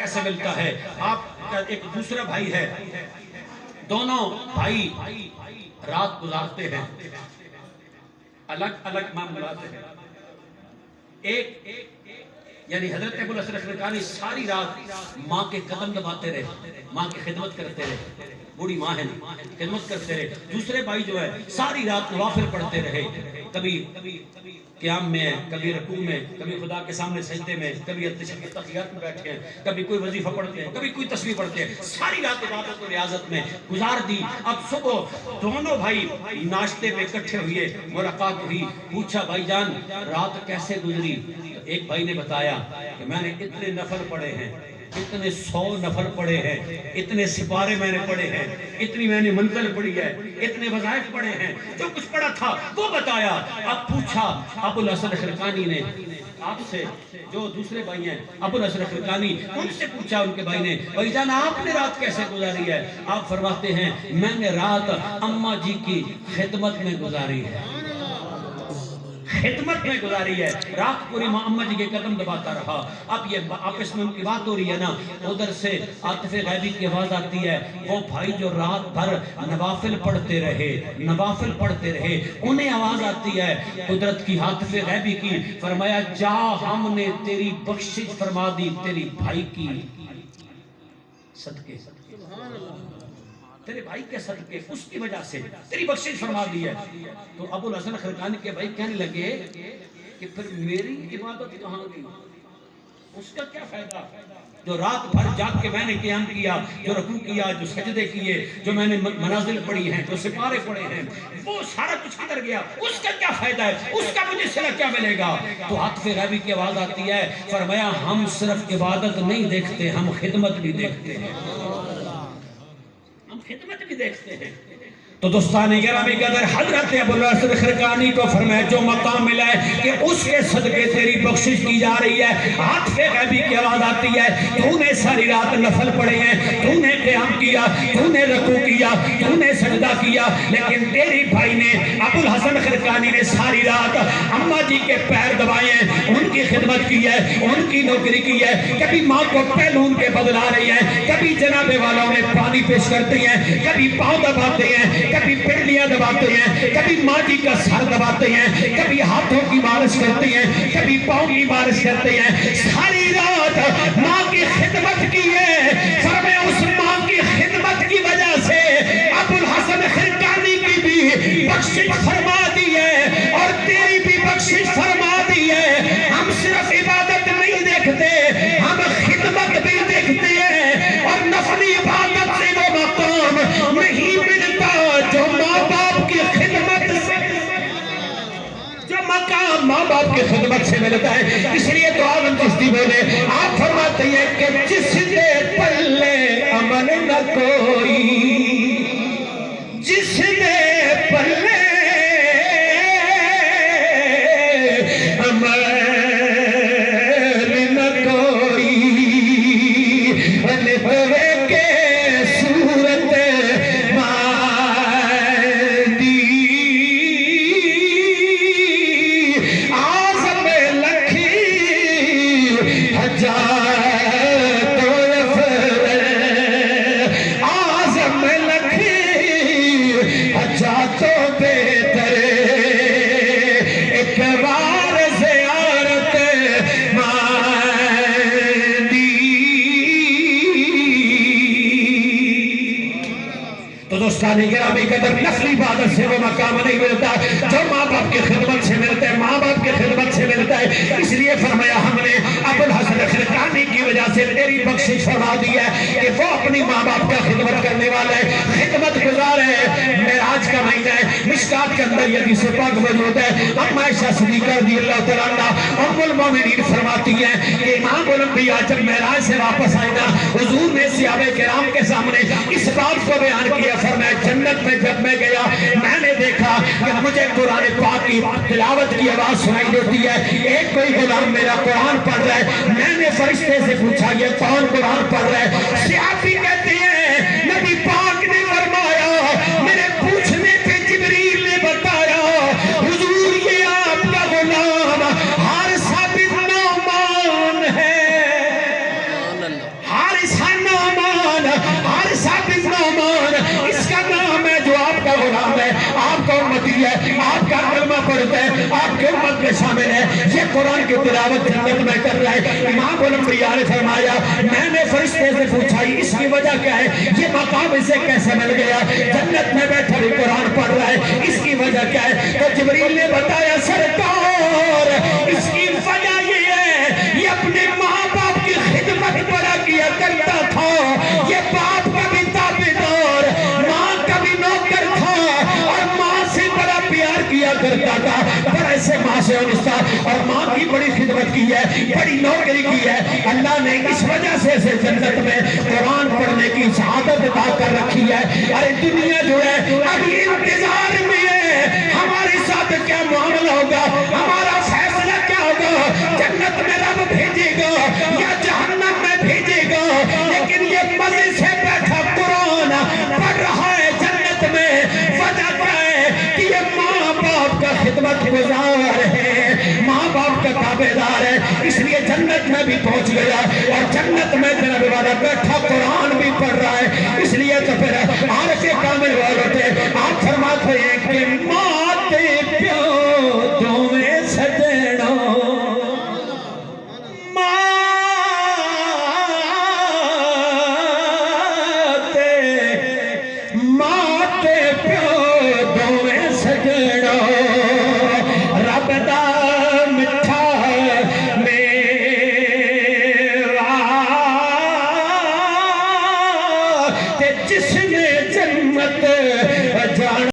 کیسے ملتا ہے؟ آپ کا ایک دوسرا بھائی ہے، دونوں بھائی رات گزارتے ہیں، الگ الگ معاملات ہیں۔ ایک یعنی حضرت ابو الحسن الخرقانی ساری رات ماں کے قدم دباتے رہے، ماں کی خدمت کرتے رہے، بوڑھی ماں ہے نا، خدمت کرتے رہے۔ دوسرے بھائی جو ہے ساری رات نوافل پڑھتے رہے، کبھی قیام میں، کبھی رکوع میں، کبھی خدا کے سامنے سجدے میں، کبھی تحیات میں بیٹھے ہیں، کبھی کوئی وظیفہ پڑھتے ہیں، کبھی کوئی تسبیح پڑھتے ہیں، ساری رات عبادت و ریاضت میں گزار دی۔ اب صبح دونوں بھائی ناشتے پہ اکٹھے ہوئے، ملاقات ہوئی، پوچھا بھائی جان رات کیسے گزری؟ ایک بھائی نے بتایا کہ میں نے اتنے نفل پڑھے ہیں، اتنے 100 نفل پڑھے ہیں، اتنے سپارے میں نے پڑھے ہیں، اتنی میں نے منزل پڑھی ہے، اتنے وظائف پڑھے ہیں، جو کچھ پڑھا تھا وہ بتایا۔ اب پوچھا ابو الحسن الخرقانی نے آپ سے، جو دوسرے بھائی ہیں ابو الحسن الخرقانی، ان سے پوچھا ان کے بھائی نے، بھائی جان آپ نے رات کیسے گزاری ہے؟ آپ فرماتے ہیں میں نے رات اماں جی کی خدمت میں گزاری ہے، خدمت میں گزاری ہے، رات پوری اماں جی کے قدم دباتا رہا۔ اب یہ آپس میں ان کی بات ہو رہی ہے نا، ادھر سے عاطف غیبی کی آواز آتی ہے، وہ بھائی جو رات بھر نوافل پڑھتے رہے، نوافل پڑھتے رہے، انہیں آواز آتی ہے قدرت کی، عاطف غیبی کی، فرمایا جا ہم نے تیری بخشش فرما دی تیری بھائی کی صدقے، تیرے بھائی کے صدقے، اس کی وجہ سے تیری بخشش فرما دی ہے۔ تو ابو الحسن الخرقانی کے بھائی کہنے لگے کہ پھر میری عبادت کہاں گئی؟ اس کا کیا فائدہ جو رات بھر جاگ کے میں نے قیام کیا، جو رکوع کیا، جو سجدے کیے، جو میں نے منازل پڑھی ہیں، جو سپارے پڑھے ہیں، وہ سارا کچھ کدھر گیا؟ اس کا کیا فائدہ ہے؟ اس کا مجھے صلہ کیا ملے گا؟ تو عاطف غیبی کی آواز آتی ہے، فرمایا ہم صرف عبادت نہیں دیکھتے، ہم خدمت بھی دیکھتے ہیں، ہم خدمت بھی دیکھتے ہیں۔ تو دوستان گرامی قدر حضرت ابو الحسن الخرقانی کو فرمایا جو مقام ملا ہے کہ اس کے صدقے تیری بخشش کی جا رہی ہے۔ عاطف غیبی کی آواز آتی ہے تو نے ساری رات نفل پڑھے ہیں، تو نے قیام کیا، تو نے رکوع کیا، تو نے سجدہ کیا، لیکن تیری بھائی نے ابو الحسن الخرقانی نے ساری رات اماں جی کے پیر دبائے ہیں، ان کی خدمت کی ہے، ان کی نوکری کی ہے، کبھی ماں کو پہلون کے بدلا رہی ہیں، کبھی جناب والوں نے پانی پیش کرتی ہیں، کبھی پاؤں دباتے ہیں، کبھی پنڈلیاں دباتے ہیں، کبھی ماں جی کا سر دباتے ہیں، کبھی ہاتھوں کی مالش کرتے ہیں، کبھی پاؤں کی مالش کرتے ہیں، ساری رات ماں کی خدمت کی ہے۔ فرمایا اس ماں کی خدمت کی وجہ سے ابو الحسن الخرقانی کی بھی بخشش فرما دی ہے اور تیری بھی بخشش فرما دی ہے۔ ہم صرف عبادت نہیں دیکھتے، ہم خدمت بھی دیکھتے ہیں، اور نفلی عبادت سے وہ مقام نہیں ملتا جو ماں باپ کی خدمت سے، جو مقام ماں باپ کی خدمت سے ملتا ہے۔ اس لیے تو عالم چشتی بولے، آپ فرماتے ہیں کہ جس دے پلے امن نہ کوئی، جس دے پلے امن نہ کوئی، ہوئے کے صورت گرامی قدر نسلی عبادت سے وہ مقام نہیں ملتا جو ماں باپ کی خدمت سے ملتا ہے، ماں باپ کی خدمت سے ملتا ہے۔ اس لیے فرمایا ہم نے ابو الحسن الخرقانی کی وجہ سے تیری بخشش فرما دی ہے کہ وہ اپنی ماں باپ کا خدمت کرنے والا ہے، خدمت گزار ہے۔ معراج کا مہینہ ہے، مشکات کے اندر یہ حدیث پاک موجود ہے۔ ام عائشہ صدیقہ رضی اللہ تعالیٰ عنہا ام المومنین فرماتی ہیں کہ امام الانبیاء جب معراج سے واپس آئے نا، حضور نے صحابہ کرام کے سامنے اس بات کو بیان کیا، فرمایا جنت میں جب میں گیا میں نے دیکھا کہ مجھے قرآن پاک کی تلاوت کی آواز سنائی دیتی ہے، ایک کوئی غلام میرا قرآن پڑھ رہا ہے۔ میں نے فرشتے سے پوچھا یہ کون قرآن پڑھ رہا ہے؟ صحابی کہتے ہیں نبی پاک نے فرمایا، میرے پوچھنے پہ جبریل نے بتایا حضور یہ آپ کا غلام حارثہ بن نعمان ہے، ہوتی ہے, آپ کا کلمہ پڑھتے ہیں, آپ کے امت میں شامل ہے, یہ قرآن کی تلاوت جنت میں کر رہا ہے. امام الانبیاء نے فرمایا, میں نے فرشتے سے پوچھا اس کی وجہ کیا ہے, یہ مقام اسے کیسے مل گیا, جنت میں بیٹھا بھی قرآن پڑھ رہا ہے, اس کی وجہ کیا ہے؟ تو جبریل نے بتایا, سرکار اس کی وجہ یہ ہے, یہ اپنے ماں باپ کی خدمت بڑا کیا کرتا تھا, یہ باپ کا بھی تابعدار, ماں کا بھی نوکر تھا, اور ماں سے بڑا پیار کیا کرتا تھا, بڑے سے ماں سے انستا, اور ماں کی بڑی خدمت کی ہے, بڑی نوکری کی ہے. اللہ نے اس وجہ سے اسے جنت میں قرآن پڑھنے کی شہادت عطا کر رکھی ہے. ارے دنیا جو ہے ابھی انتظار میں ہے, ہمارے ساتھ کیا معاملہ ہوگا, ہمارا فیصلہ کیا ہوگا, جنت میں رب بھیجے گا یا جہنم میں بھیجے گا. لیکن یہ مزے سے بیٹھا قرآن پڑھ رہا ہے جنت میں, وجہ کیا ہے کہ یہ ماں باپ کا خدمت گزار ہے, ماں باپ کا تابعدار ہے, اس لیے جنت میں بھی پہنچ گیا. اور جنت میں جناب والا بیٹھا قرآن بھی پڑھ رہا ہے,